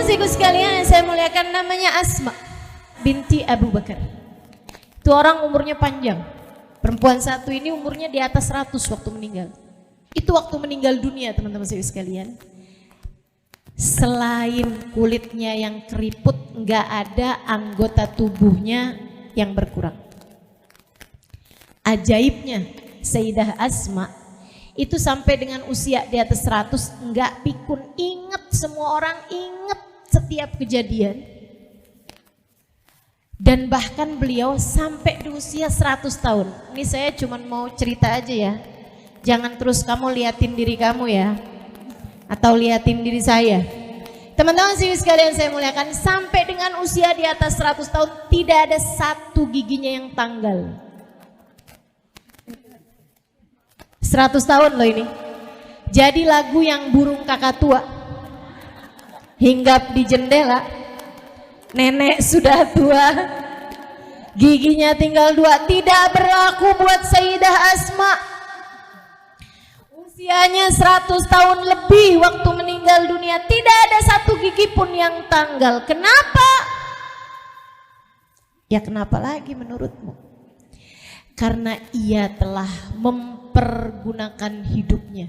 kasihku sekalian yang saya muliakan, namanya Asma binti Abu Bakar. Itu orang umurnya panjang. Perempuan satu ini umurnya di atas 100 waktu meninggal. Itu waktu meninggal dunia, teman-teman saya sekalian. Selain kulitnya yang keriput, nggak ada anggota tubuhnya yang berkurang. Ajaibnya Sayyidah Asma itu sampai dengan usia di atas 100 nggak pikun, inget, semua orang inget setiap kejadian. Dan bahkan beliau sampai di usia 100 tahun. Ini saya cuma mau cerita aja ya. Jangan terus kamu liatin diri kamu ya, atau liatin diri saya. Teman-teman sekalian saya muliakan, sampai dengan usia di atas 100 tahun tidak ada satu giginya yang tanggal. 100 tahun loh ini. Jadi lagu yang burung kakak tua hinggap di jendela, nenek sudah tua, giginya tinggal 2, tidak berlaku buat Sayyidah Asma. Usianya 100 tahun lebih waktu meninggal dunia, tidak ada satu gigi pun yang tanggal. Kenapa? Ya kenapa lagi menurutmu? Karena ia telah mempergunakan hidupnya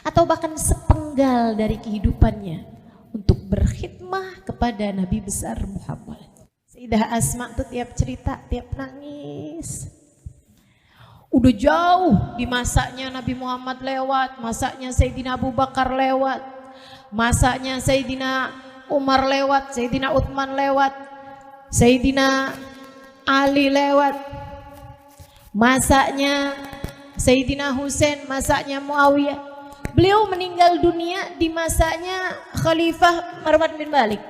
atau bahkan sepenggal dari kehidupannya untuk berkhidmah kepada Nabi besar Muhammad. Sayyidah Asma tuh tiap cerita, tiap nangis. Udah jauh di masanya Nabi Muhammad lewat, masanya Sayyidina Abu Bakar lewat, masanya Sayyidina Umar lewat, Sayyidina Utsman lewat, Sayyidina Ali lewat, masanya Sayyidina Husain, masanya Muawiyah. Beliau meninggal dunia di masanya Khalifah Marwan bin Malik.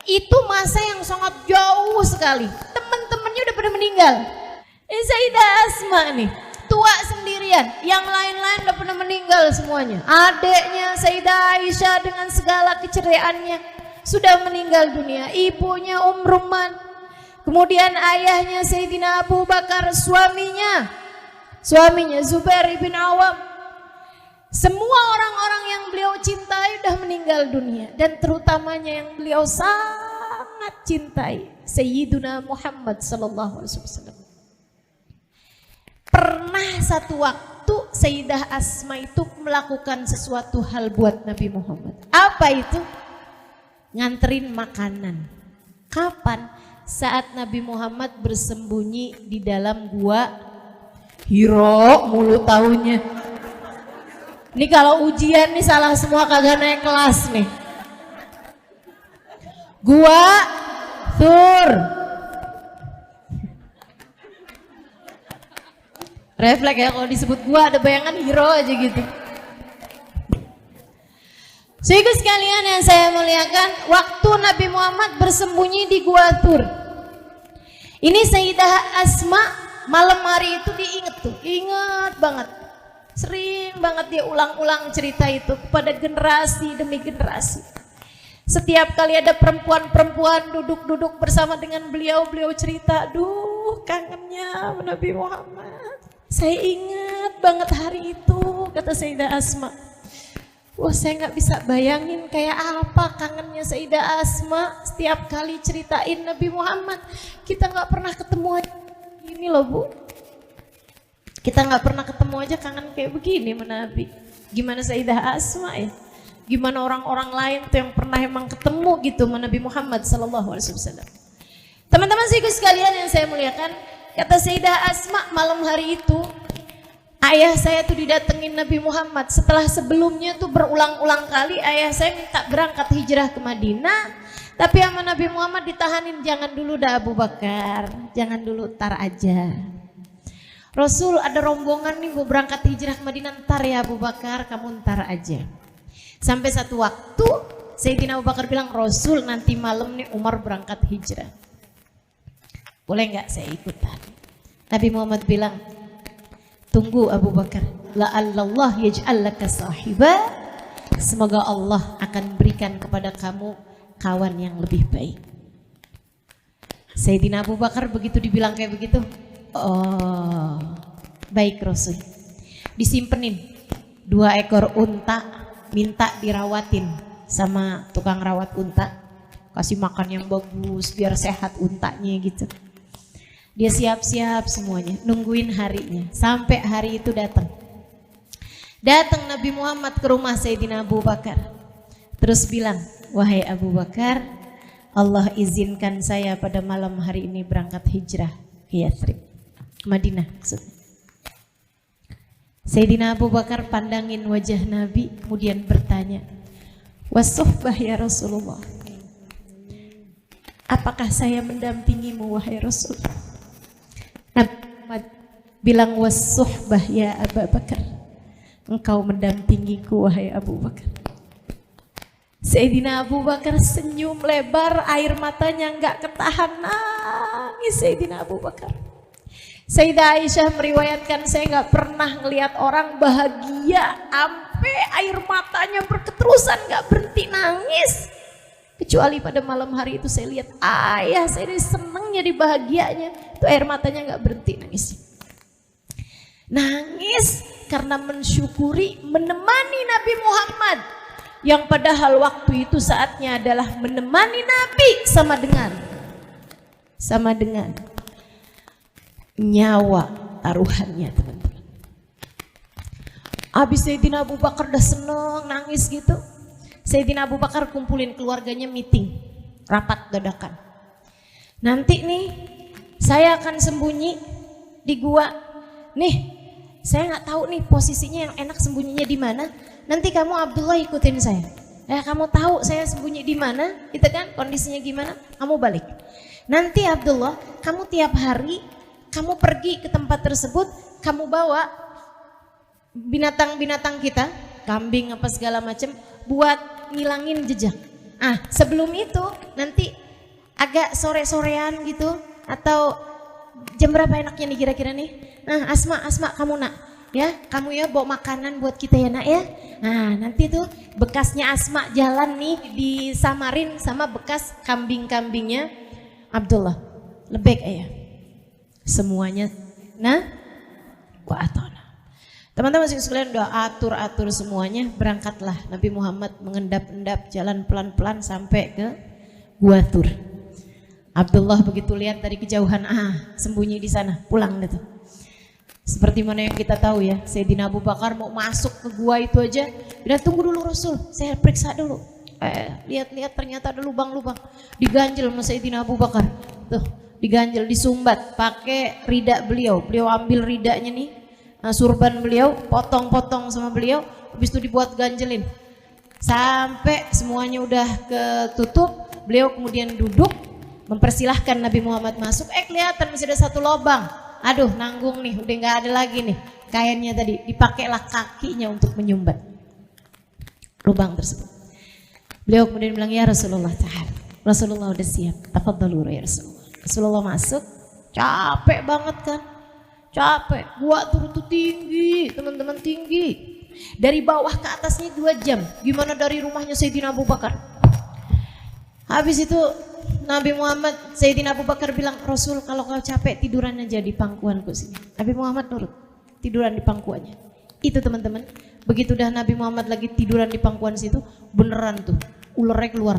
Itu masa yang sangat jauh sekali. Teman-temannya udah pada meninggal. Sayyidah Asma nih tua sendirian, yang lain-lain udah pada meninggal semuanya. Adiknya Sayyidah Aisyah dengan segala keceriaannya sudah meninggal dunia. Ibunya Rumman, kemudian ayahnya Sayyidina Abu Bakar, suaminya Zubair bin Awam. Semua orang-orang yang beliau cintai udah meninggal dunia, dan terutamanya yang beliau sangat cintai, Sayyiduna Muhammad sallallahu alaihi wasallam. Pernah satu waktu Sayyidah Asma itu melakukan sesuatu hal buat Nabi Muhammad. Apa itu? Nganterin makanan. Kapan? Saat Nabi Muhammad bersembunyi di dalam gua Hiro, mulu tahunya. Ini kalau ujian nih salah semua, kagak naik kelas nih. Gua Thur. Refleks ya kalau disebut gua, ada bayangan Hiro aja gitu. Saudara sekalian yang saya muliakan, waktu Nabi Muhammad bersembunyi di Gua Thur, ini Sayyidah Asma malam hari itu diinget tuh, ingat banget. Sering banget dia ulang-ulang cerita itu kepada generasi demi generasi. Setiap kali ada perempuan-perempuan duduk-duduk bersama dengan beliau cerita, aduh kangennya Nabi Muhammad. Saya ingat banget hari itu, kata Sayyidah Asma. Wah, saya nggak bisa bayangin kayak apa kangennya Sayyidah Asma setiap kali ceritain Nabi Muhammad. Kita nggak pernah ketemu aja ini loh Bu. Kita nggak pernah ketemu aja kangen kayak begini sama Nabi. Gimana Sayyidah Asma ya? Gimana orang-orang lain tuh yang pernah emang ketemu gitu sama Nabi Muhammad sallallahu alaihi wasallam. Teman-teman sekalian yang saya muliakan, kata Sayyidah Asma malam hari itu, ayah saya tuh didatengin Nabi Muhammad. Setelah sebelumnya tuh berulang-ulang kali ayah saya minta berangkat hijrah ke Madinah, tapi sama Nabi Muhammad ditahanin, jangan dulu dah Abu Bakar, jangan dulu, tar aja. Rasul ada rombongan nih mau berangkat hijrah ke Madinah, ntar ya Abu Bakar, kamu ntar aja. Sampai satu waktu Sayyidina Abu Bakar bilang, Rasul nanti malam nih Umar berangkat hijrah, boleh nggak saya ikutan? Nabi Muhammad bilang, tunggu Abu Bakar, la'allallah yaj'al laka sahiba, semoga Allah akan berikan kepada kamu kawan yang lebih baik. Sayyidina Abu Bakar begitu dibilang kayak begitu, oh baik Rasul. Disimpenin 2 ekor unta, minta dirawatin sama tukang rawat unta, kasih makan yang bagus biar sehat untanya gitu. Dia siap-siap semuanya, nungguin harinya. Sampai hari itu datang. Datang Nabi Muhammad ke rumah Sayyidina Abu Bakar. Terus bilang, wahai Abu Bakar, Allah izinkan saya pada malam hari ini berangkat hijrah ke Yathrib, Madinah maksudnya. Sayyidina Abu Bakar pandangin wajah Nabi, kemudian bertanya, wasuhbah ya Rasulullah, apakah saya mendampingimu wahai Rasul? Nabi Muhammad bilang, wasuhbah ya Abu Bakar, engkau mendampingiku wahai Abu Bakar. Sayyidina Abu Bakar senyum lebar, air matanya nggak ketahan, nangis Sayyidina Abu Bakar. Sayyidah Aisyah meriwayatkan, saya nggak pernah ngelihat orang bahagia sampai air matanya berketerusan nggak berhenti nangis, kecuali pada malam hari itu saya lihat ayah saya senengnya di bahagianya itu air matanya nggak berhenti nangis karena mensyukuri menemani Nabi Muhammad yang padahal waktu itu saatnya adalah menemani Nabi sama dengan nyawa taruhannya, teman-teman. Habis Sayyidina Abu Bakar udah seneng nangis gitu, Sayyidina Abu Bakar kumpulin keluarganya meeting, rapat dadakan. Nanti nih saya akan sembunyi di gua. Nih, saya nggak tahu nih posisinya yang enak sembunyinya di mana. Nanti kamu Abdullah ikutin saya. Ya kamu tahu saya sembunyi di mana, gitu kan? Kondisinya gimana? Kamu balik. Nanti Abdullah, kamu tiap hari kamu pergi ke tempat tersebut, kamu bawa binatang-binatang kita, kambing apa segala macam, buat ngilangin jejak. Sebelum itu nanti agak sore-sorean gitu, atau jam berapa enaknya nih kira-kira nih? Asma kamu nak, ya kamu ya bawa makanan buat kita ya nak ya. Nanti tuh bekasnya Asma jalan nih disamarin sama bekas kambing-kambingnya Abdullah. Lebek ayah. Semuanya wa atona. Teman-teman sekalian udah atur semuanya, berangkatlah Nabi Muhammad mengendap-endap jalan pelan-pelan sampai ke Gua Tur. Abdullah begitu lihat dari kejauhan, sembunyi di sana, pulang gitu. Seperti mana yang kita tahu ya, Sayyidina Abu Bakar mau masuk ke gua itu aja, bilang tunggu dulu Rasul, saya periksa dulu. Lihat-lihat ternyata ada lubang-lubang, diganjel sama Sayyidina Abu Bakar. Tuh, diganjel, disumbat pakai rida beliau ambil ridanya nih, surban beliau, potong-potong sama beliau, habis itu dibuat ganjelin sampai semuanya udah ketutup. Beliau kemudian duduk mempersilahkan Nabi Muhammad masuk, kelihatan masih ada satu lubang, aduh nanggung nih, udah nggak ada lagi nih kainnya tadi, dipakailah kakinya untuk menyumbat lubang tersebut. Beliau kemudian bilang, ya Rasulullah ta'ala, Rasulullah udah siap, tafadhalu ya Rasulullah. Rasulullah masuk, capek banget kan, capek. Gua Tur itu tinggi, teman-teman, tinggi. Dari bawah ke atasnya 2 jam. Gimana dari rumahnya Sayyidina Abu Bakar? Habis itu Nabi Muhammad, Sayyidina Abu Bakar bilang, Rasul kalau kau capek tiduran aja di pangkuanku sini. Nabi Muhammad nurut, tiduran di pangkuannya. Itu teman-teman, begitu dah Nabi Muhammad lagi tiduran di pangkuan situ, beneran tuh ulernya keluar.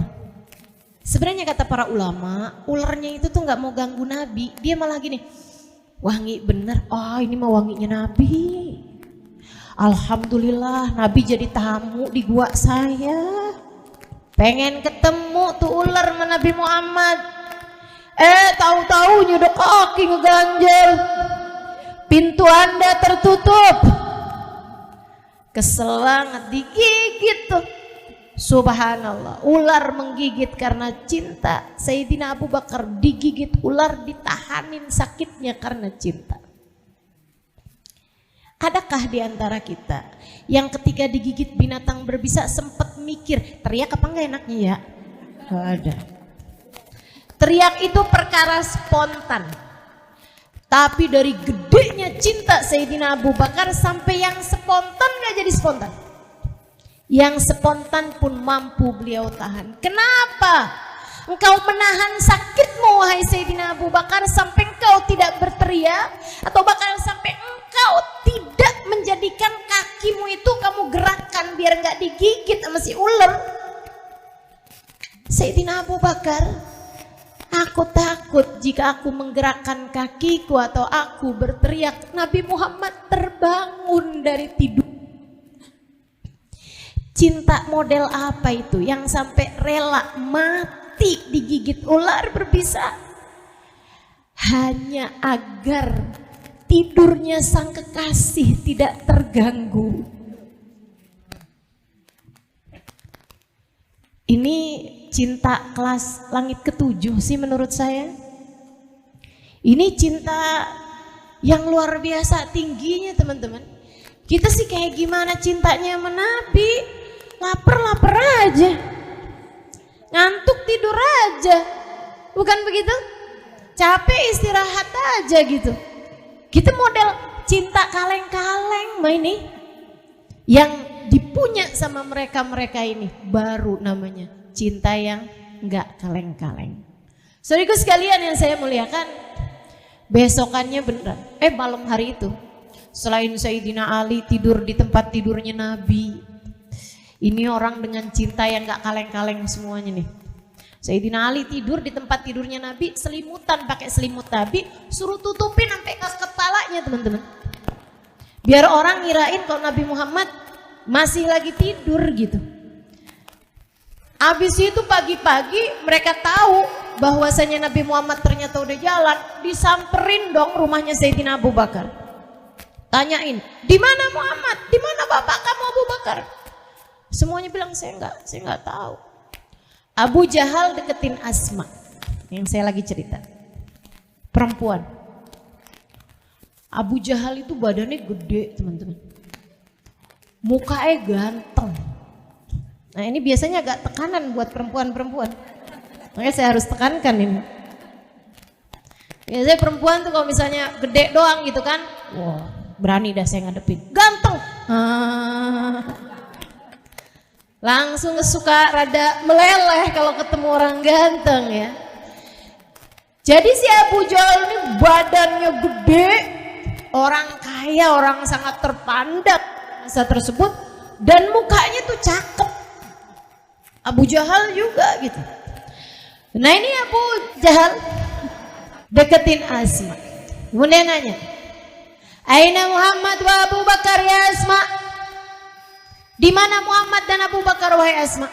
Sebenarnya kata para ulama, ularnya itu tuh nggak mau ganggu Nabi, dia malah gini, wangi bener, ini mah wanginya Nabi. Alhamdulillah Nabi jadi tamu di gua saya. Pengen ketemu tuh ular sama Nabi Muhammad. Tahu-tahu nyodok kaki ngeganjel. Pintu Anda tertutup. Kesel banget, digigit tuh. Subhanallah, ular menggigit karena cinta. Sayyidina Abu Bakar digigit ular, ditahanin sakitnya karena cinta. Adakah di antara kita yang ketika digigit binatang berbisa sempat mikir, teriak apa enggak enaknya ya? Gak ada. Teriak itu perkara spontan. Tapi dari gedenya cinta Sayyidina Abu Bakar sampai yang spontan gak jadi spontan. Yang spontan pun mampu beliau tahan. Kenapa? Engkau menahan sakitmu wahai Sayyidina Abu Bakar sampai engkau tidak berteriak, atau bahkan sampai engkau tidak menjadikan kakimu itu kamu gerakkan biar nggak digigit sama si ular. Sayyidina Abu Bakar, aku takut jika aku menggerakkan kakiku atau aku berteriak, Nabi Muhammad terbangun dari tidur. Cinta model apa itu yang sampai rela mati digigit ular berbisa hanya agar tidurnya sang kekasih tidak terganggu? Ini cinta kelas langit ketujuh sih menurut saya. Ini cinta yang luar biasa tingginya teman-teman. Kita sih kayak gimana cintanya sama Nabi? Lapar aja, ngantuk tidur aja, bukan begitu? Capek istirahat aja gitu. Kita model cinta kaleng-kaleng mah ini yang dipunya sama mereka-mereka ini baru namanya cinta yang enggak kaleng-kaleng. Saudaraku sekalian yang saya muliakan, besokannya beneran, malam hari itu, selain Sayyidina Ali tidur di tempat tidurnya Nabi, ini orang dengan cinta yang gak kaleng-kaleng semuanya nih. Sayyidina Ali tidur di tempat tidurnya Nabi, selimutan pakai selimut Nabi, suruh tutupin sampai ke kepalanya teman-teman. Biar orang ngirain kalau Nabi Muhammad masih lagi tidur gitu. Habis itu pagi-pagi mereka tahu bahwasanya Nabi Muhammad ternyata udah jalan, disamperin dong rumahnya Sayyidina Abu Bakar. Tanyain, di mana Muhammad? Di mana bapak kamu Abu Bakar? Semuanya bilang saya nggak tahu. Abu Jahal deketin Asma, yang saya lagi cerita, perempuan. Abu Jahal itu badannya gede teman-teman, mukanya ganteng. Nah ini biasanya agak tekanan buat perempuan-perempuan, makanya saya harus tekankan ini. Biasanya perempuan tuh kalau misalnya gede doang gitu kan, wah berani dah saya ngadepin, ganteng. Langsung suka rada meleleh kalau ketemu orang ganteng ya. Jadi si Abu Jahal ini badannya gede, orang kaya, orang sangat terpandang masa tersebut, dan mukanya tuh cakep. Abu Jahal juga gitu. Nah ini Abu Jahal deketin Asma, kemudian nanya, Aina Muhammad wa Abu Bakar ya Asma? Di mana Muhammad dan Abu Bakar wahai Asma?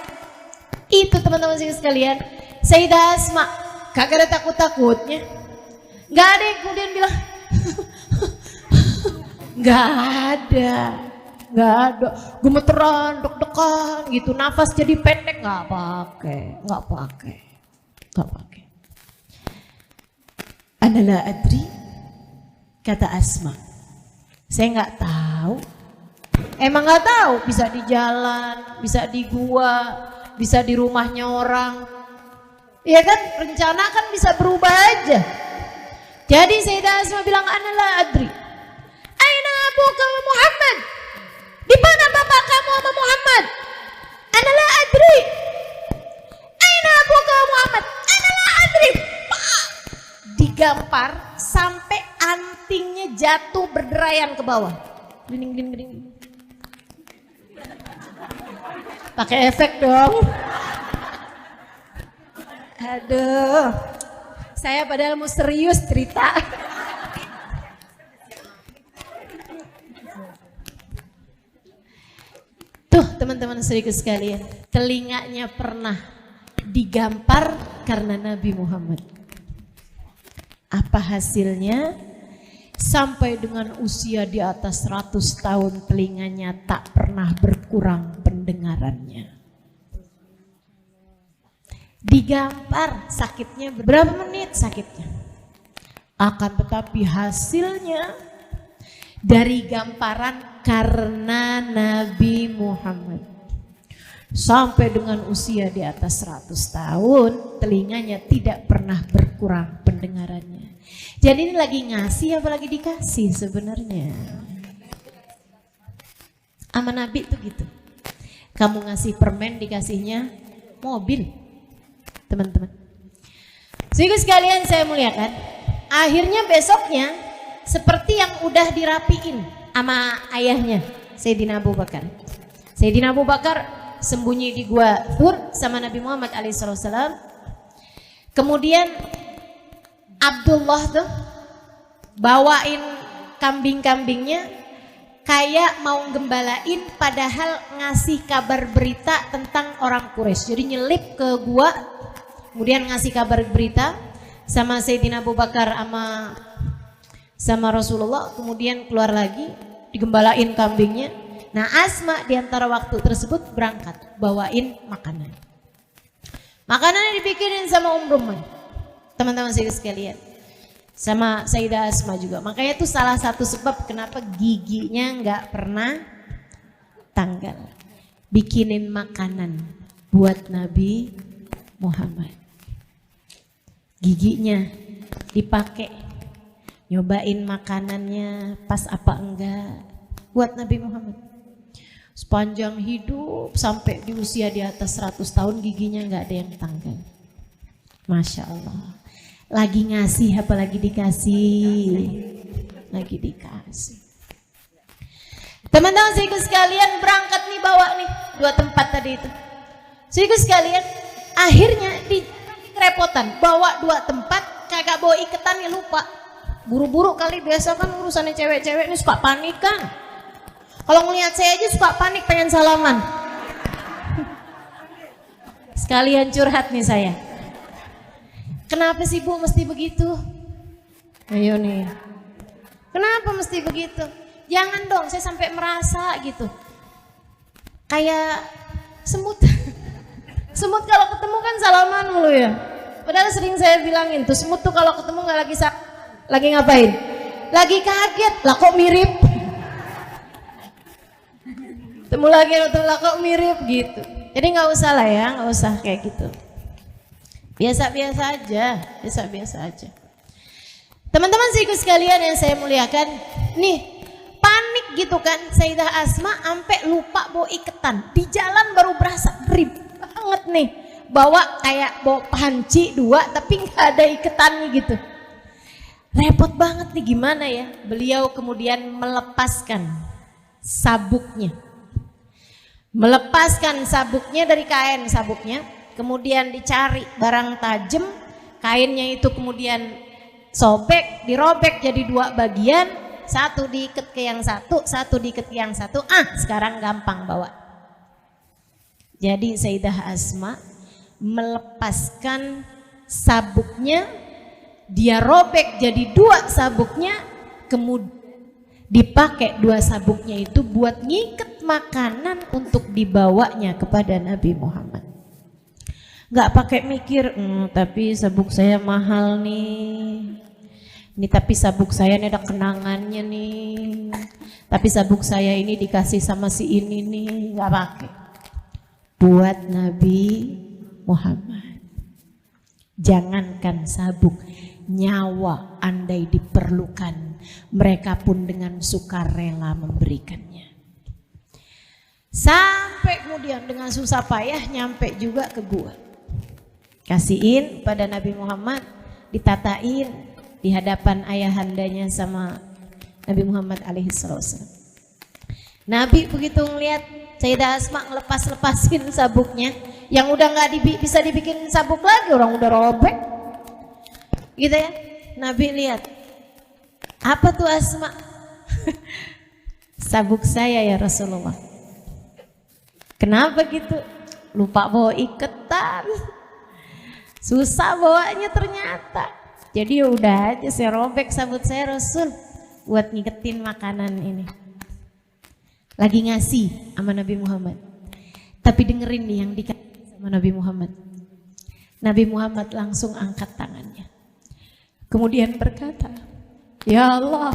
Itu teman-teman sekalian, Sayyidah Asma kagak ada takut-takutnya. Gak ada yang kemudian bilang gak ada, gemeteran, deg-degan gitu, nafas jadi pendek, gak pakai. Analah adri, kata Asma, saya nggak tahu. Emang nggak tahu, bisa di jalan, bisa di gua, bisa di rumahnya orang. Ya kan, rencana kan bisa berubah aja. Jadi Sayyidah Asma bilang, analah adri. Aina abuka wa Muhammad? Di mana bapak kamu sama Muhammad? Analah adri. Aina abuka wa Muhammad? Analah adri. Digampar sampai antingnya jatuh berderayan ke bawah. Gini. Pakai efek dong. Aduh, saya padahal mau serius cerita. Tuh teman-teman saudaraku sekalian, telinganya pernah digampar karena Nabi Muhammad. Apa hasilnya? Sampai dengan usia di atas 100 tahun telinganya tak pernah berkurang pendengarannya. Digampar sakitnya berapa menit sakitnya. Akan tetapi hasilnya dari gamparan karena Nabi Muhammad. Sampai dengan usia di atas 100 tahun telinganya tidak pernah berkurang pendengarannya. Jadi ini lagi ngasih apa lagi dikasih sebenarnya. Sama Nabi tuh gitu. Kamu ngasih permen dikasihnya mobil. Teman-teman. Saudara sekalian saya muliakan. Akhirnya besoknya seperti yang udah dirapiin sama ayahnya Sayyidina Abu Bakar. Sayyidina Abu Bakar sembunyi di gua Thur sama Nabi Muhammad alaihissalam. Kemudian Abdullah tuh bawain kambing-kambingnya kayak mau gembalain, padahal ngasih kabar berita tentang orang Quraisy. Jadi nyelip ke gua, kemudian ngasih kabar berita sama Sayyidina Abu Bakar sama Rasulullah, kemudian keluar lagi digembalain kambingnya. Nah, Asma di antara waktu tersebut berangkat bawain makanan. Makanannya dibikinin sama Ruman, teman-teman sekalian, sama Sayyidah Asma juga. Makanya itu salah satu sebab kenapa giginya nggak pernah tanggal. Bikinin makanan buat Nabi Muhammad. Giginya dipakai, nyobain makanannya pas apa enggak buat Nabi Muhammad. Sepanjang hidup sampai di usia di atas 100 tahun giginya nggak ada yang tanggal. Masya Allah. Lagi ngasih apalagi dikasih, lagi dikasih. Teman-teman saudaraku sekalian, berangkat nih bawa nih 2 tempat tadi itu. Saudaraku sekalian, akhirnya di kerepotan bawa 2 tempat, kagak bawa iketan nih, lupa. Buru-buru kali, biasa kan urusannya cewek-cewek ini suka panik kan. Kalau ngelihat saya aja suka panik pengen salaman. Sekalian curhat nih saya. Kenapa sih Bu mesti begitu? Ayo nih. Kenapa mesti begitu? Jangan dong, saya sampai merasa gitu. Kayak semut. Semut kalau ketemu kan salaman mulu ya. Padahal sering saya bilangin tuh, semut tuh kalau ketemu nggak lagi ngapain? Lagi kaget, lah kok mirip. Ketemu lagi lah kok mirip gitu. Jadi nggak usah lah ya, nggak usah kayak gitu. Biasa-biasa aja, biasa-biasa aja. Teman-teman saudaraku sekalian yang saya muliakan, nih panik gitu kan Sayyidah Asma sampai lupa bawa iketan. Di jalan baru berasa ribet banget nih, bawa panci 2 tapi nggak ada iketannya gitu. Repot banget nih, gimana ya? Beliau kemudian melepaskan sabuknya. Melepaskan sabuknya dari kain sabuknya. Kemudian dicari barang tajam, kainnya itu kemudian sobek, dirobek jadi 2 bagian, satu diikat ke yang satu diikat ke yang satu. Sekarang gampang bawa. Jadi Sayyidah Asma melepaskan sabuknya, dia robek jadi 2 sabuknya, kemudian dipakai 2 sabuknya itu buat ngikat makanan untuk dibawanya kepada Nabi Muhammad. Gak pakai mikir, tapi sabuk saya mahal nih. Ini tapi sabuk saya ini ada kenangannya nih. Tapi sabuk saya ini dikasih sama si ini nih. Gak pakai. Buat Nabi Muhammad. Jangankan sabuk, nyawa andai diperlukan, mereka pun dengan sukarela memberikannya. Sampai kemudian dengan susah payah nyampe juga ke gua. Kasihin pada Nabi Muhammad, ditatain di hadapan ayahandanya sama Nabi Muhammad alaihissalam. Nabi begitu ngelihat Sayyidah Asma ngelepas-lepasin sabuknya, yang udah nggak bisa dibikin sabuk lagi, orang udah robek, gitu ya. Nabi lihat, apa tuh Asma? Sabuk saya ya Rasulullah. Kenapa gitu? Lupa bawa iketan. Susah bawanya ternyata. Jadi udah aja saya robek sabuk saya Rasul buat ngiketin makanan ini. Lagi ngasih sama Nabi Muhammad. Tapi dengerin nih yang dikasih sama Nabi Muhammad. Nabi Muhammad langsung angkat tangannya. Kemudian berkata, "Ya Allah,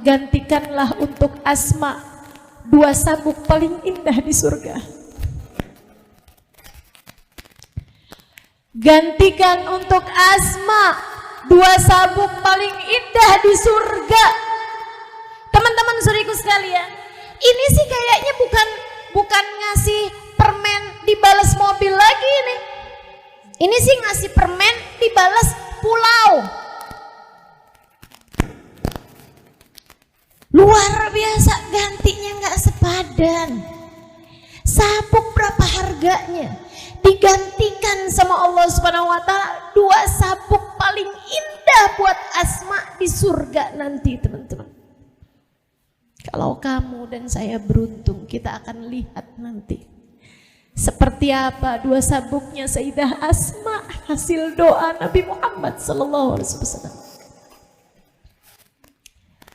gantikanlah untuk Asma 2 sabuk paling indah di surga." Gantikan untuk Asma 2 sabuk paling indah di surga. Teman-teman saudaraku sekalian, ini sih kayaknya bukan ngasih permen dibalas mobil lagi ini. Ini sih ngasih permen dibalas pulau. Luar biasa, gantinya nggak sepadan. Sabuk berapa harganya? Digantikan sama Allah Subhanahu wa taala 2 sabuk paling indah buat Asma di surga nanti, teman-teman. Kalau kamu dan saya beruntung, kita akan lihat nanti seperti apa 2 sabuknya Sayyidah Asma, hasil doa Nabi Muhammad sallallahu alaihi wasallam.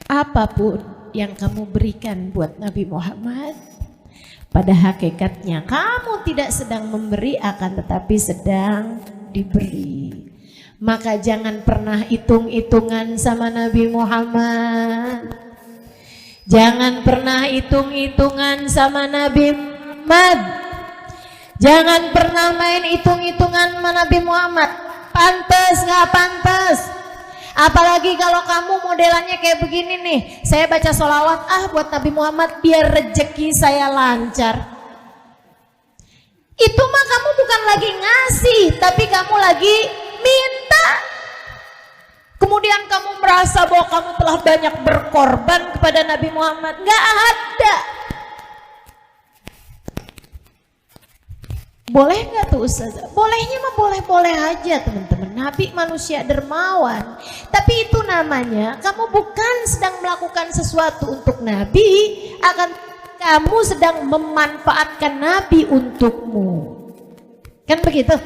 Apapun yang kamu berikan buat Nabi Muhammad, pada hakikatnya kamu tidak sedang memberi, akan tetapi sedang diberi. Maka jangan pernah hitung-hitungan sama Nabi Muhammad. Jangan pernah hitung-hitungan sama Nabi Muhammad. Jangan pernah main hitung-hitungan sama Nabi Muhammad. Pantes gak pantes. Apalagi kalau kamu modelannya kayak begini nih, saya baca sholawat buat Nabi Muhammad biar rezeki saya lancar. Itu mah kamu bukan lagi ngasih, tapi kamu lagi minta. Kemudian kamu merasa bahwa kamu telah banyak berkorban kepada Nabi Muhammad. Gak ada. Boleh nggak tuh Ustazah? Bolehnya mah boleh-boleh aja teman-teman. Nabi manusia dermawan. Tapi itu namanya kamu bukan sedang melakukan sesuatu untuk Nabi, akan kamu sedang memanfaatkan Nabi untukmu. Kan begitu?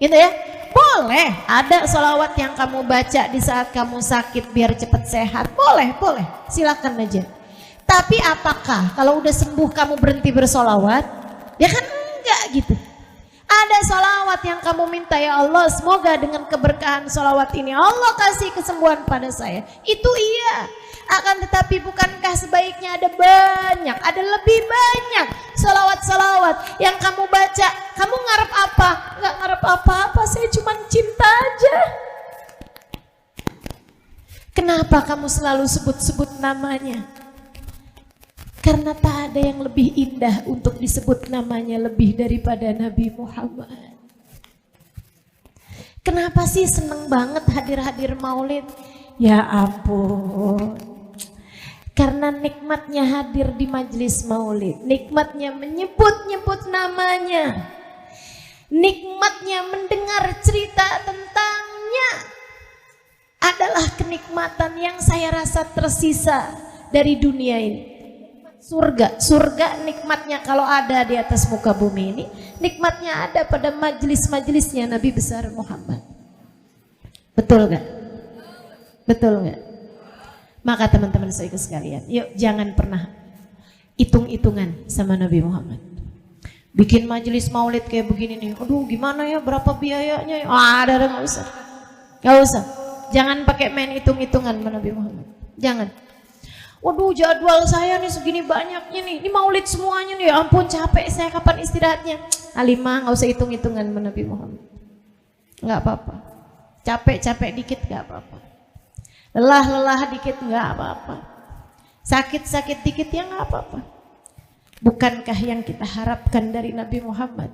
Gitu ya? Boleh. Ada sholawat yang kamu baca di saat kamu sakit biar cepat sehat. Boleh, boleh. Silakan aja. Tapi apakah kalau udah sembuh kamu berhenti bersolawat? Ya kan enggak gitu. Ada sholawat yang kamu minta, ya Allah semoga dengan keberkahan sholawat ini Allah kasih kesembuhan pada saya. Itu iya. Akan tetapi bukankah sebaiknya ada banyak, ada lebih banyak sholawat-sholawat yang kamu baca. Kamu ngarep apa? Enggak ngarep apa-apa, saya cuma cinta aja. Kenapa kamu selalu sebut-sebut namanya? Karena tak ada yang lebih indah untuk disebut namanya lebih daripada Nabi Muhammad. Kenapa sih seneng banget hadir-hadir maulid? Ya ampun. Karena nikmatnya hadir di majelis maulid, nikmatnya menyebut-nyebut namanya, nikmatnya mendengar cerita tentangnya adalah kenikmatan yang saya rasa tersisa dari dunia ini. Surga nikmatnya kalau ada di atas muka bumi ini, nikmatnya ada pada majelis-majelisnya Nabi besar Muhammad. Betul gak? Betul gak? Maka teman-teman saya sekalian, yuk jangan pernah hitung-hitungan sama Nabi Muhammad. Bikin majelis maulid kayak begini nih, aduh gimana ya, berapa biayanya? Ada gak usah. Gak usah. Jangan pakai main hitung-hitungan sama Nabi Muhammad. Jangan. Waduh jadwal saya nih segini banyaknya nih, ini maulid semuanya nih, ya ampun capek saya, kapan istirahatnya? Alimah gak usah hitung-hitungan sama Nabi Muhammad. Gak apa-apa. Capek-capek dikit gak apa-apa. Lelah-lelah dikit gak apa-apa. Sakit-sakit dikit ya gak apa-apa. Bukankah yang kita harapkan dari Nabi Muhammad?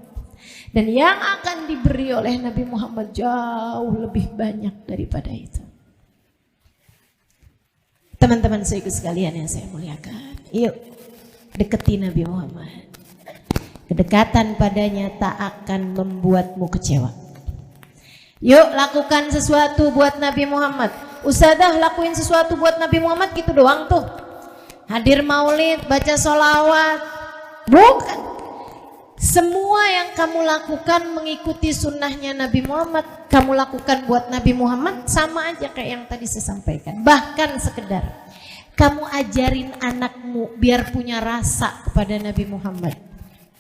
Dan yang akan diberi oleh Nabi Muhammad jauh lebih banyak daripada itu. Teman-teman saya sekalian yang saya muliakan, yuk deketi Nabi Muhammad. Kedekatan padanya tak akan membuatmu kecewa. Yuk lakukan sesuatu buat Nabi Muhammad. Ustazah lakuin sesuatu buat Nabi Muhammad gitu doang tuh. Hadir maulid, baca sholawat. Bukan. Semua yang kamu lakukan mengikuti sunnahnya Nabi Muhammad, kamu lakukan buat Nabi Muhammad, sama aja kayak yang tadi saya sampaikan. Bahkan sekedar kamu ajarin anakmu biar punya rasa kepada Nabi Muhammad,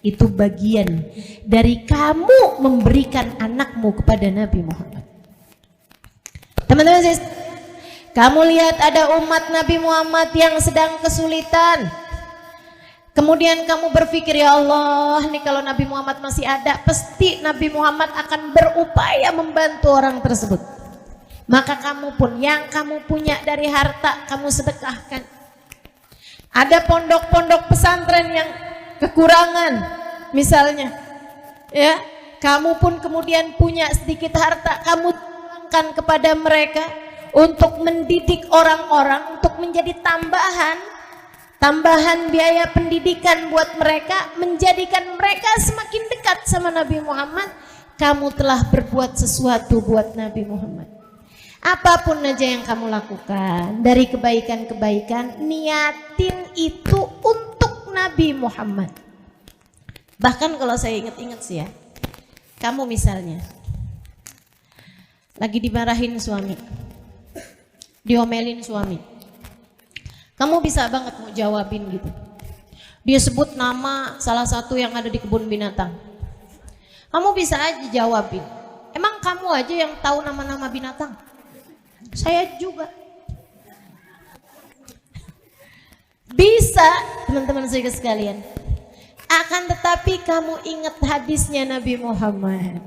itu bagian dari kamu memberikan anakmu kepada Nabi Muhammad. Teman-teman, kamu lihat ada umat Nabi Muhammad yang sedang kesulitan. Kemudian kamu berpikir, ya Allah, nih kalau Nabi Muhammad masih ada, pasti Nabi Muhammad akan berupaya membantu orang tersebut. Maka kamu pun yang kamu punya dari harta kamu sedekahkan. Ada pondok-pondok pesantren yang kekurangan misalnya, ya, kamu pun kemudian punya sedikit harta, kamu tuangkan kepada mereka untuk mendidik orang-orang, untuk menjadi tambahan tambahan biaya pendidikan buat mereka, menjadikan mereka semakin dekat sama Nabi Muhammad. Kamu telah berbuat sesuatu buat Nabi Muhammad. Apapun aja yang kamu lakukan dari kebaikan-kebaikan, niatin itu untuk Nabi Muhammad. Bahkan kalau saya ingat-ingat sih ya, kamu misalnya lagi dimarahin suami, diomelin suami, kamu bisa banget mau jawabin gitu. Dia sebut nama salah satu yang ada di kebun binatang, kamu bisa aja jawabin. Emang kamu aja yang tahu nama-nama binatang? Saya juga bisa, teman-teman saya sekalian. Akan tetapi kamu ingat hadisnya Nabi Muhammad.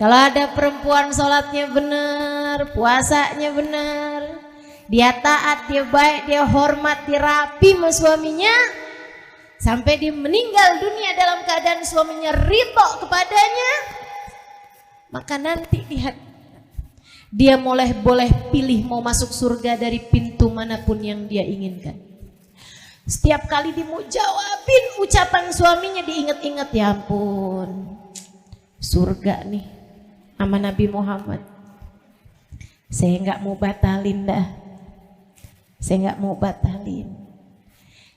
Kalau ada perempuan sholatnya benar, puasanya benar, dia taat, dia baik, dia hormat, dia rapi sama suaminya, sampai dia meninggal dunia dalam keadaan suaminya ridho kepadanya, maka nanti lihat, dia boleh pilih mau masuk surga dari pintu manapun yang dia inginkan. Setiap kali dia mau jawabin ucapan suaminya, diingat-ingat, ya ampun, surga nih sama Nabi Muhammad. Saya nggak mau batalin dah. Saya nggak mau batalin.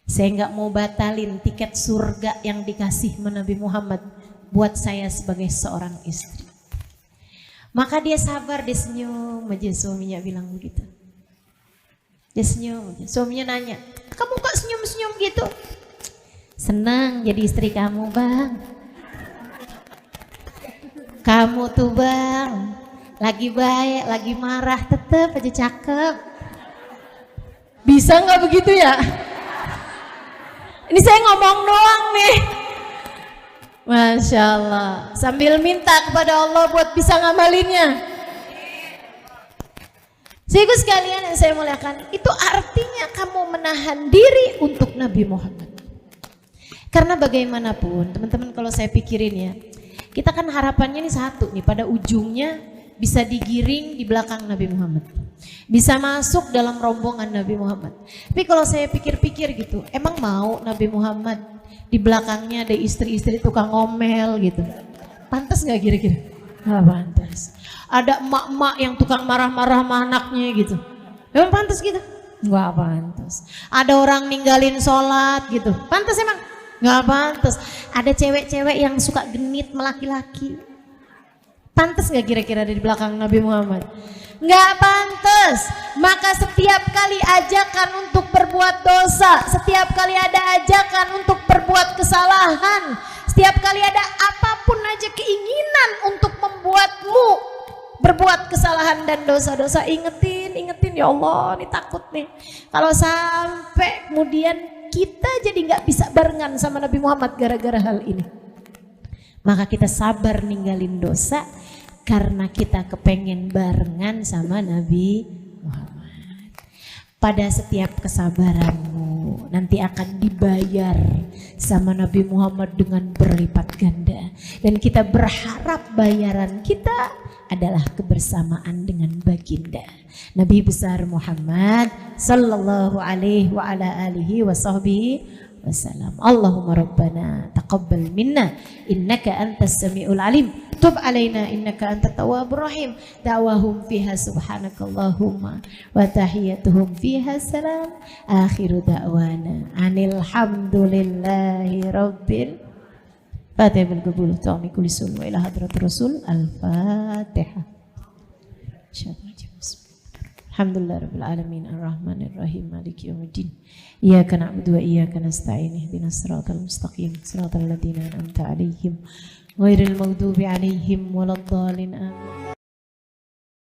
Saya nggak mau batalin tiket surga yang dikasih sama Nabi Muhammad buat saya sebagai seorang istri. Maka dia sabar, dia senyum aja, suaminya bilang begitu. Dia senyum aja. Suaminya nanya, kamu kok senyum-senyum gitu? Senang jadi istri kamu, Bang. Kamu tuh, Bang, lagi baik, lagi marah, tetep aja cakep. Bisa nggak begitu ya? Ini saya ngomong doang nih. Masya Allah, sambil minta kepada Allah buat bisa ngamalinnya. Sehingga sekalian yang saya muliakan, itu artinya kamu menahan diri untuk Nabi Muhammad. Karena bagaimanapun teman-teman, kalau saya pikirin ya, kita kan harapannya ini satu nih, pada ujungnya bisa digiring di belakang Nabi Muhammad, bisa masuk dalam rombongan Nabi Muhammad. Tapi kalau saya pikir-pikir gitu, emang mau Nabi Muhammad di belakangnya ada istri-istri tukang ngomel gitu? Pantas gak kira-kira? Gak pantas. Ada emak-emak yang tukang marah-marah sama anaknya gitu, emang pantas gitu? Gak pantas. Ada orang ninggalin sholat gitu, pantas emang? Gak pantas. Ada cewek-cewek yang suka genit melaki-laki, pantas gak kira-kira ada di belakang Nabi Muhammad? Gak pantas. Maka setiap kali ajakan untuk berbuat dosa, setiap kali ada ajakan untuk berbuat kesalahan, setiap kali ada apapun aja keinginan untuk membuatmu berbuat kesalahan dan dosa-dosa, ingetin, ya Allah, ini takut nih kalau sampai kemudian kita jadi gak bisa barengan sama Nabi Muhammad gara-gara hal ini. Maka kita sabar ninggalin dosa karena kita kepengen barengan sama Nabi Muhammad. Pada setiap kesabaranmu nanti akan dibayar sama Nabi Muhammad dengan berlipat ganda. Dan kita berharap bayaran kita adalah kebersamaan dengan baginda Nabi besar Muhammad sallallahu alaihi wa ala alihi wa sahbihi wasallam. Allahumma rabbana taqabbal minna innaka antas samiul alim, tub alaina innaka antat tawwabur rahim. Da'wahum fiha subhanakallahumma wa tahiyyatuhum fiha salam. Akhiru da'wana anil hamdulillahi rabbil Fatihah bil qabul ta'mi kulli sul wa ila hadrat rasul al-Fatihah. Alhamdulillah rabbil alamin arrahmanir rahim maliki yaumiddin. Iyyaka na'budu wa iyyaka nasta'in ihdinas siratal mustaqim siratal ladzina an'amta 'alaihim ghairil maghdubi 'alaihim waladdallin amin.